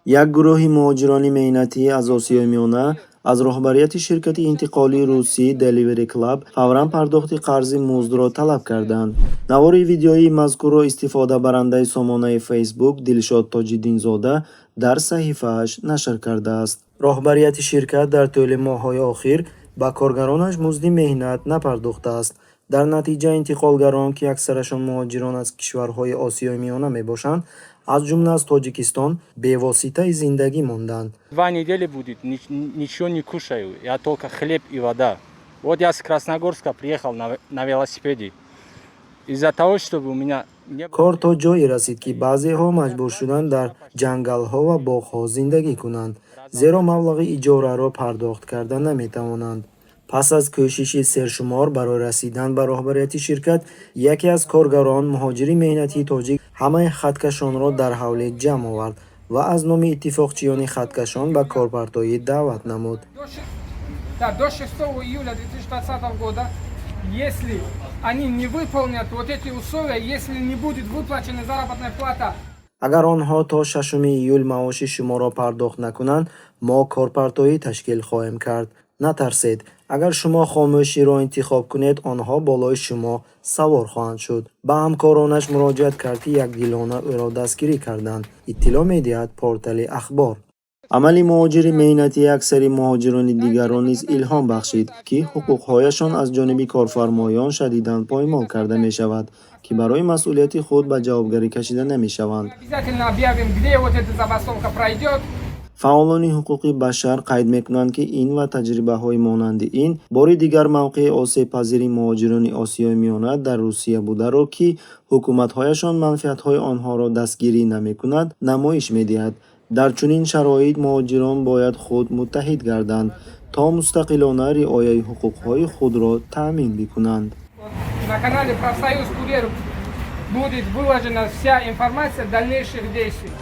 як гурӯҳи муҳоҷирони меҳнатӣ аз Осиёи Миёна аз роҳбарияти ширкати интиқолии русӣ Delivery Club фавран пардохти қарзи муздро талаб карданд. Навори видеои мазкурро истифодабарандаи сомонаи Facebook Дилшод Тоҷиддинзода дар саҳифааш нашр кардааст. роҳбарияти ширкат дар тӯли моҳҳои охир ба коргаронаш музди меҳнат напардохтааст. дар натиҷа интиқолгарон, ки аксарашон муҳоҷирон аз кишварҳои Осиёи Миёна мебошанд, аз ҷумла аз Тоҷикистон бевоситаи зиндагӣ монданд. 2 недели будет, ничего не кушаю, я только хлеб и вода. Вот я с Красногорска приехал на велосипеде. Из-за того, чтобы у меня кор то ҷое расид, ки баъзеҳо маҷбур шуданд дар ҷангалҳо ва боғҳо зиндагӣ кунанд, зеро маблағи иҷораро пардохт карда наметавонанд. пас аз кӯшиши сершумор барои расидан ба роҳбарияти ширкат, яке аз коргарон, муҳоҷири меҳнатии тоҷик, ҳамаи хаткашонро дар ҳавле ҷамъ овард ва аз номи иттифоқчиёни хаткашон ба корпартоӣ даъват намуд. До 6 июля 2020 года, если они не выполнят вот эти условия, если не будет выплачена заработная плата, агар онҳо то 6 июл маоши шуморо пардохт накунанд, мо корпартоӣ ташкил хоҳем кард. натарсед, агар шумо хомӯширо интихоб кунед, онҳо болои шумо савор хоҳанд шуд. ба ҳамкоронаш муроҷиат кард, ки якдилона ӯро дастгирӣ карданд. иттилоъ медиҳад портали ахбор. амали муҳоҷири меҳнатии аксари муҳоҷирони дигарро низ илҳом бахшид, ки ҳуқуқҳояшон аз ҷониби корфармоён шадидан поймол карда мешавад, ки барои масъулияти худ ба ҷавобгарӣ кашида намешаванд. фаъолони ҳуқуқи башар қайд мекунанд, ки ин ва таҷрибаҳои монанди ин бори дигар мавқеи осебпазири муҳоҷирони Осиёи Миёна дар Русия бударо, ки ҳукуматҳояшон манфиатҳои онҳоро дастгирӣ намекунад, намоиш медиҳад. дар чунин шароит муҳоҷирон бояд худ муттаҳид гарданд, то мустақилона риояи ҳуқуқҳои худро таъмин бикунанд. На канале «Профсоюз Курьеров» будет выложена вся информация дальнейших действий.